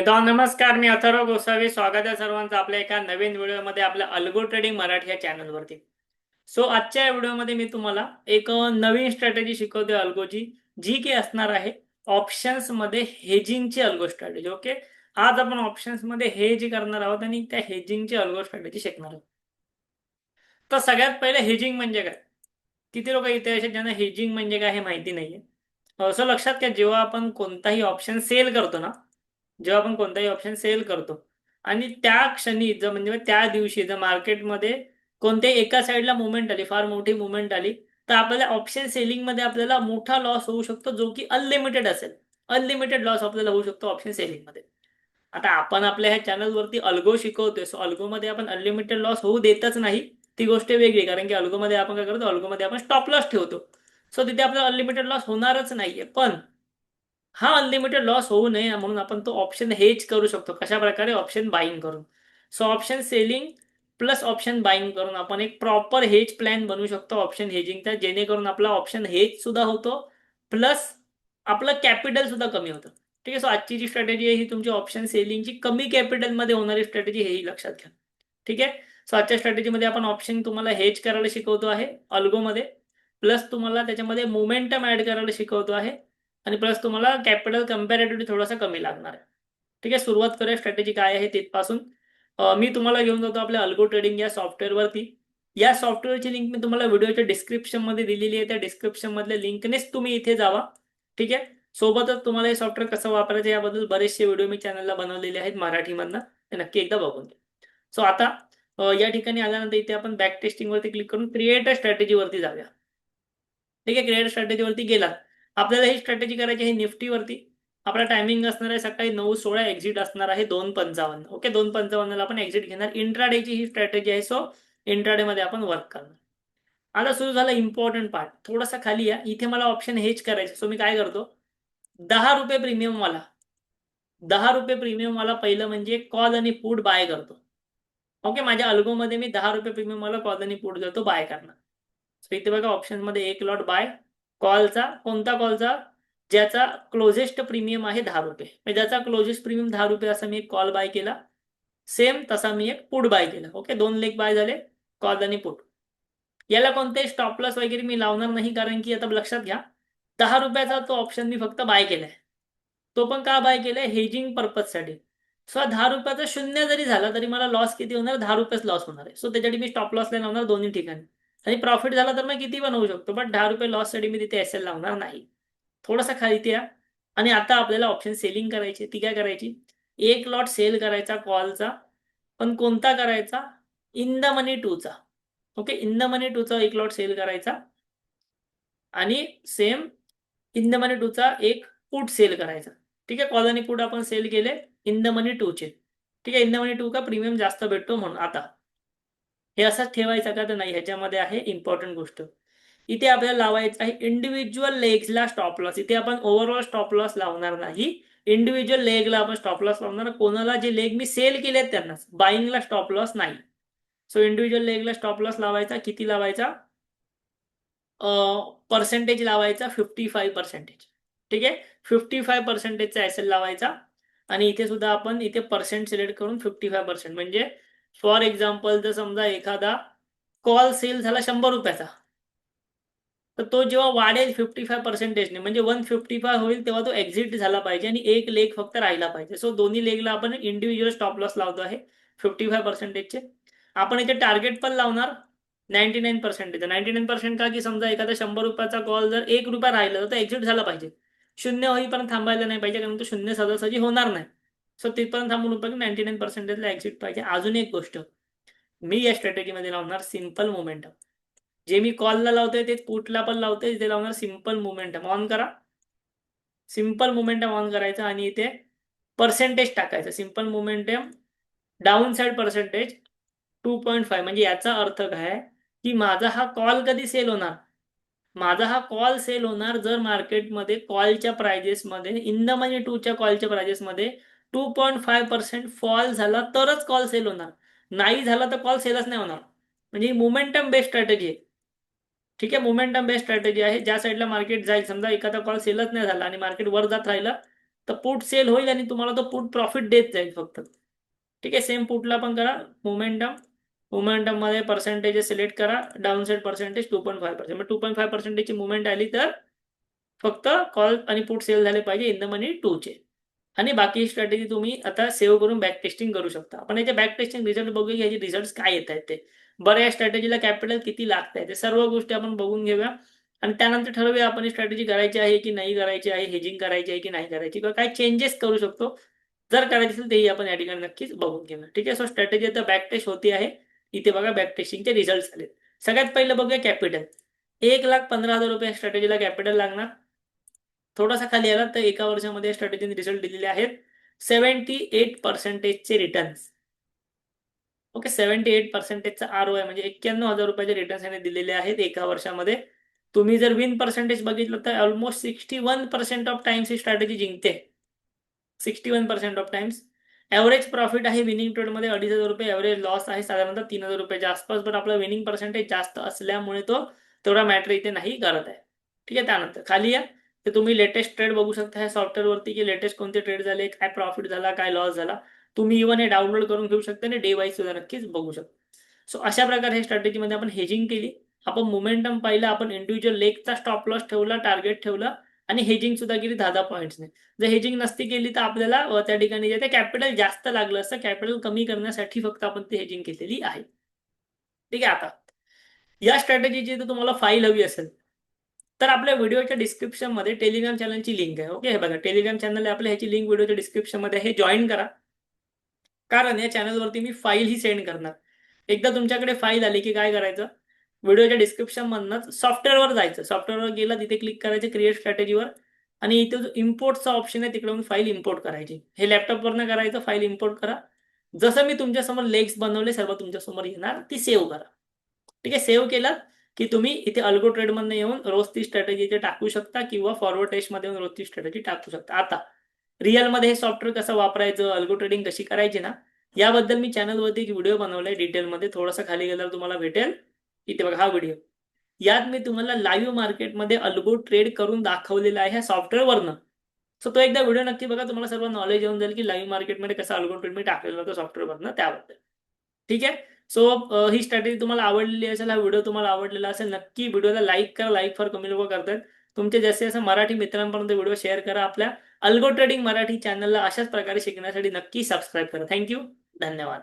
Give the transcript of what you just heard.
मित्रांनो नमस्कार, मी अथर्व गोसावी. स्वागत आहे सर्वांचं आपल्या एका नवीन व्हिडिओमध्ये आपल्या अल्गो ट्रेडिंग मराठी या चॅनलवरती. सो आजच्या या व्हिडिओमध्ये मी तुम्हाला एक नवीन स्ट्रॅटेजी शिकवतोय अल्गोची, जी की असणार आहे ऑप्शन्स मध्ये हेजिंगची अल्गो स्ट्रॅटेजी. ओके, आज आपण ऑप्शन्स मध्ये हेज करणार आहोत आणि त्या हेजिंगची अल्गो स्ट्रॅटेजी शिकणार आहोत. तर सगळ्यात पहिले हेजिंग म्हणजे काय? किती लोक इथे असे ज्यांना हेजिंग म्हणजे काय हे माहिती नाहीये. असं लक्षात घ्या, जेव्हा आपण कोणताही ऑप्शन सेल करतो ना, जेव्हा आपण कोणताही ऑप्शन सेल करतो आणि त्या क्षणी जर म्हणजे त्या दिवशी जर मार्केटमध्ये कोणत्याही एका साईडला मुवमेंट आली, फार मोठी मुवमेंट आली, तर आपल्याला ऑप्शन सेलिंगमध्ये आपल्याला मोठा लॉस होऊ शकतो, जो की अनलिमिटेड असेल. अनलिमिटेड लॉस आपल्याला होऊ शकतो ऑप्शन सेलिंगमध्ये. आता आपण आपल्या ह्या चॅनलवरती अल्गो शिकवतोय, सो अल्गोमध्ये आपण अनलिमिटेड लॉस होऊ देतच नाही. ती गोष्ट वेगळी, कारण की अल्गोमध्ये आपण काय करतो, अल्गोमध्ये आपण स्टॉप लॉस ठेवतो. सो तिथे आपल्याला अनलिमिटेड लॉस होणारच नाहीये. पण हा अनलिमिटेड लॉस होऊ नये म्हणून आपण तो ऑप्शन हेज करू शकतो. कशा प्रकारे? ऑप्शन बाईंग करून. So option selling plus option buying करून आपण एक प्रॉपर हेज प्लॅन बनवू शकतो ऑप्शन हेजिंगचा, जेणेकरून आपला ऑप्शन हेज सुद्धा होतो प्लस आपलं कॅपिटल सुद्धा कमी होतं. ठीक आहे. सो आजची जी स्ट्रॅटेजी आहे ही तुमची ऑप्शन सेलिंगची कमी कॅपिटलमध्ये होणारी स्ट्रॅटेजी, हेही लक्षात घ्या. ठीक आहे. सो आजच्या स्ट्रॅटेजीमध्ये आपण ऑप्शन तुम्हाला हेज करायला शिकवतो आहे अल्गोमध्ये, प्लस तुम्हाला त्याच्यामध्ये मोमेंटम ऍड करायला शिकवतो आहे आणि प्लस तुम्हाला कॅपिटल कम्पॅरेटिव्हली थोडासा कमी लागणार आहे. ठीक आहे. सुरुवात करूया स्ट्रॅटेजी काय आहे तिथपासून. मी तुम्हाला घेऊन जातो आपल्या अल्गो ट्रेडिंग या सॉफ्टवेअरवरती. या सॉफ्टवेअरची लिंक मी तुम्हाला व्हिडिओच्या डिस्क्रिप्शनमध्ये दिलेली आहे. त्या डिस्क्रिप्शन मधल्या लिंकनेच तुम्ही इथे जावा. ठीक आहे. सोबतच तुम्हाला हे सॉफ्टवेअर कसं वापरायचं याबद्दल बरेचसे व्हिडिओ मी चॅनलला बनवलेले आहेत मराठीमधनं, ते नक्की एकदा बघून घ्या. सो आता या ठिकाणी आल्यानंतर इथे आपण बॅक टेस्टिंग वरती क्लिक करून क्रिएट अ स्ट्रॅटेजी वरती जाऊया. ठीक आहे. क्रिएट स्ट्रॅटेजी वरती गेलात, आपल्याला ही स्ट्रॅटेजी करायची आहे निफ्टीवरती. आपला टायमिंग असणार आहे सकाळी 9:16, एक्झिट असणार आहे 2:55. ओके, 2:55 आपण एक्झिट घेणार. इंट्राडेची ही स्ट्रॅटेजी आहे, सो इंट्राडे मध्ये आपण वर्क करणार. आता सुरू झाला इम्पॉर्टंट पार्ट. थोडासा खाली या, इथे मला ऑप्शन हेज करायचं. सो मी काय करतो, 10 रुपये प्रीमियम वाला 10 रुपये प्रीमियम वाला पहिलं म्हणजे कॉल आणि पुट बाय करतो. ओके, माझ्या अल्गोमध्ये मी 10 रुपये प्रीमियम वाला कॉल आणि पुट जो तो बाय करणार. सो इथे बघा ऑप्शन मध्ये एक लॉट बाय कॉलचा. कोणता कॉलचा? ज्याचा क्लोजेस्ट प्रीमियम आहे 10 रुपये. ज्याचा क्लोजेस्ट प्रीमियम 10 रुपये असा मी एक कॉल बाय केला. सेम तसा मी एक पुट बाय केला. ओके, 2 लेग बाय झाले, कॉल आणि पुट. याला कोणते स्टॉप लॉस वगैरे मी लावणार नाही, कारण की आता लक्षात घ्या, 10 रुपयाचा तो ऑप्शन मी फक्त बाय केलाय. तो पण का बाय केलाय? हेजिंग पर्पजसाठी. सो 10 रुपयाचा शून्य जरी झाला तरी मला लॉस किती होणार? 10 रुपयेच लॉस होणार आहे. सो त्याच्यासाठी मी स्टॉप लॉस लावणार दोन्ही ठिकाणी. आणि प्रॉफिट झाला तर मग किती पण होऊ शकतो, बट 10 रुपये लॉससाठी मी तिथे एस एल लावणार नाही. थोडासा खाली इथे या. आणि आता आपल्याला ऑप्शन सेलिंग करायची. ती काय करायची? एक लॉट सेल करायचा कॉलचा. पण कोणता करायचा? इन द मनी टूचा. ओके, इन द मनी टूचा एक लॉट सेल करायचा आणि सेम इन द मनी टूचा एक पुट सेल करायचा. ठीक आहे. कॉल आणि पुट आपण सेल केले इन द मनी टूचे. ठीक आहे. इन द मनी टू का प्रीमियम जास्त भेटतो म्हणून. आता हे असंच ठेवायचं का? तर नाही, ह्याच्यामध्ये आहे इम्पॉर्टंट गोष्ट. इथे आपल्याला लावायचं आहे इंडिव्हिज्युअल लेग्सला स्टॉप लॉस. इथे आपण ओव्हरऑल स्टॉप लॉस लावणार नाही, इंडिव्हिज्युअल लेगला आपण स्टॉप लॉस लावणार. कोणाला जे लेग मी सेल केले त्यांनाच, बाईंगला स्टॉप लॉस नाही. सो इंडिव्हिज्युअल लेगला स्टॉप लॉस लावायचा. किती लावायचा? पर्सेंटेज लावायचा 55%. ठीक आहे. 55%चा एस एल लावायचा. आणि इथे सुद्धा आपण इथे पर्सेंट सिलेक्ट करून 55%, म्हणजे फॉर एक्झाम्पल जर समजा एखादा कॉल सेल झाला 100 रुपयाचा, तर तो जेव्हा वाढेल 55%ने, म्हणजे 155 होईल, तेव्हा तो एक्झिट झाला पाहिजे आणि एक लेग फक्त राहिला पाहिजे. सो दोन्ही लेगला आपण इंडिव्हिज्युअल स्टॉप लॉस लावतो आहे 55%चे. आपण इथे टार्गेट पण लावणार 99%. 99% का? की समजा एखादा 100 रुपयाचा कॉल जर 1 रुपया राहिला तर एक्झिट झाला पाहिजे. शून्य होईपर्यंत थांबायला नाही पाहिजे, कारण तो शून्य सहजासहजी होणार नाही. सो तिथपर्यंत थांबून उपयोग 99%ला एक्झिट पाहिजे. अजून एक गोष्ट, मी या स्ट्रॅटेजीमध्ये लावणार सिंपल मोमेंटम. जे मी कॉलला लावतोय ते पुटला पण लावतोय. इथे लावणार सिंपल मोमेंटम. ऑन करा. सिंपल मोमेंटम ऑन करायचं आणि इथे पर्सेंटेज टाकायचं. Simple momentum down side percentage 2.5. म्हणजे याचा अर्थ काय, की माझा हा कॉल कधी सेल होणार? माझा हा कॉल सेल होणार जर मार्केटमध्ये कॉलच्या प्राइजेसमध्ये, इन द मनी टूच्या कॉलच्या प्राइजेसमध्ये 2.5% फॉल झाला तरच कॉल सेल होणार. नाही झाला तर कॉल सेलच नाही होणार. म्हणजे मोमेंटम बेस्ड स्ट्रॅटेजी आहे. ठीक आहे. मोमेंटम बेस्ड स्ट्रॅटेजी आहे. ज्या साईडला मार्केट जाईल, समजा एखादा कॉल सेलच नाही झाला आणि मार्केट वर जात राहिलं, तर पुट सेल होईल आणि तुम्हाला तो पुट प्रॉफिट देत जाईल फक्त. ठीक आहे. सेम पुटला पण करा. मोमेंटम मध्ये पर्सेंटेज सिलेक्ट करा. Down side percentage 2.5%. मग 2.5%ची मुवमेंट आली तर फक्त कॉल आणि पुट सेल झाले पाहिजे इन द मनी 2 चे. आणि बाकी स्ट्रॅटेजी तुम्ही आता सेव्ह करून बॅक टेस्टिंग करू शकता. आपण याचे बॅक टेस्टिंग रिझल्ट बघूया, याचे रिझल्ट काय येत आहेत ते. बरं, या स्ट्रॅटेजीला कॅपिटल किती लागत आहे ते सर्व गोष्टी आपण बघून घेऊया आणि त्यानंतर ठरवूया आपण स्ट्रॅटेजी करायची आहे की नाही करायची आहे, हेजिंग करायची आहे की नाही करायची, किंवा काय चेंजेस करू शकतो जर करायचे असेल तेही आपण या ठिकाणी नक्कीच बघून घेऊया. ठीक आहे. सो स्ट्रॅटेजी आता बॅक टेस्ट होती आहे. इथे बघा बॅक टेस्टिंगचे रिझल्ट आले. सगळ्यात पहिलं बघूया कॅपिटल. 1,15,000 रुपये स्ट्रॅटेजीला कॅपिटल लागणार. थोडासा खाली आला तर एका वर्षामध्ये स्ट्रॅटेजीने रिझल्ट दिलेले आहेत 78%चे रिटर्न्स. ओके. 78%चा ROI म्हणजे 91,000 रुपयाचे रिटर्न्स याने दिलेले आहेत एका वर्षामध्ये. तुम्ही जर विन पर्सेंटेज बघितलं तर almost 61% of times he strategy जिंकते. 61% ऑफ टाइम्स. ॲव्हरेज प्रॉफिट आहे विनिंग ट्रेडमध्ये 2,500 रुपये. ॲव्हरेज लॉस आहे साधारणतः 3,000 रुपयाच्या आसपास. पण आपला विनिंग पर्सेंटेज जास्त असल्यामुळे तो तेवढा मॅटर इथे नाही करत आहे. ठीक आहे. त्यानंतर खाली या तर तुम्ही लेटेस्ट ट्रेड बघू शकता ह्या सॉफ्टवेअरवरती की लेटेस्ट कोणते ट्रेड झाले, काय प्रॉफिट झाला, काय लॉस झाला. तुम्ही इव्हन हे डाउनलोड करून घेऊ शकता आणि डे वाईज सुद्धा नक्कीच बघू शकता. सो अशा प्रकारे हे स्ट्रॅटेजीमध्ये आपण हेजिंग केली. आपण मोमेंटम पाहिलं, आपण इंडिव्हिज्युअल लेगचा स्टॉप लॉस ठेवला, टार्गेट ठेवला आणि हेजिंग सुद्धा केली 10-10 पॉईंट्सने. जर हेजिंग नसती केली तर आपल्याला त्या ठिकाणी जे ते कॅपिटल जास्त लागलं असतं. कॅपिटल कमी करण्यासाठी फक्त आपण ते हेजिंग केलेली आहे. ठीक आहे. आता या स्ट्रॅटेजीची जर तुम्हाला फाईल हवी असेल तर आपल्या व्हिडिओच्या डिस्क्रिप्शन मध्ये टेलिग्राम चॅनलची लिंक आहे. ओके. हे बघा टेलिग्राम चॅनल आहे आपल्या, ह्याची लिंक व्हिडिओच्या डिस्क्रिप्शन मध्ये आहे. जॉईन करा. कारण या चॅनलवरती मी फाईल ही सेंड करणार. एकदा तुमच्याकडे फाईल आली की काय करायचं, व्हिडिओच्या डिस्क्रिप्शन मधनच सॉफ्टवेअरवर जायचं. सॉफ्टवेअरवर गेलं तिथे क्लिक करायचं क्रिएट स्ट्रॅटेजीवर आणि इथे जो इम्पोर्टचा ऑप्शन आहे तिकडून फाईल इम्पोर्ट करायची. हे लॅपटॉपवरनं करायचं. फाईल इम्पोर्ट करा. जसं मी तुमच्यासमोर लेग्स बनवले सर्व तुमच्यासमोर येणार, ती सेव्ह करा. ठीक आहे. सेव्ह केलं की तुम्ही इथे अल्गो ट्रेडमधनं येऊन रोज ती स्ट्रॅटेजी टाकू शकता किंवा फॉरवर्ड टेस्टमध्ये येऊन रोज ती स्ट्रॅटेजी टाकू शकता. आता रिअलमध्ये हे सॉफ्टवेअर कसं वापरायचं, अल्गो ट्रेडिंग कशी करायची ना, याबद्दल मी चॅनलवरती एक व्हिडिओ बनवलाय डिटेलमध्ये. थोडासा खाली गेल्यावर तुम्हाला भेटेल. इथे बघा हा व्हिडिओ. यात मी तुम्हाला लाईव्ह मार्केटमध्ये अल्गो ट्रेड करून दाखवलेला आहे ह्या सॉफ्टवेअरवरनं. सो तो एकदा व्हिडिओ नक्की बघा. तुम्हाला सर्व नॉलेज येऊन जाईल की लाईव्ह मार्केटमध्ये कसं अल्गो ट्रेड मी टाकलेलं होतं सॉफ्टवेअरवरनं त्याबद्दल. ठीक आहे. सो ही स्ट्रॅटेजी तुम्हाला आवडलेली असेल, हा व्हिडिओ तुम्हाला आवडलेला असेल, नक्की व्हिडिओला लाईक करा. लाईक फार कमी लोक करतात. तुमचे जास्तीत जास्त मराठी मित्रांपर्यंत व्हिडिओ शेअर करा. आपल्या अल्गो ट्रेडिंग मराठी चॅनलला अशाच प्रकारे शिकण्यासाठी नक्की सबस्क्राईब करा. थँक्यू. धन्यवाद.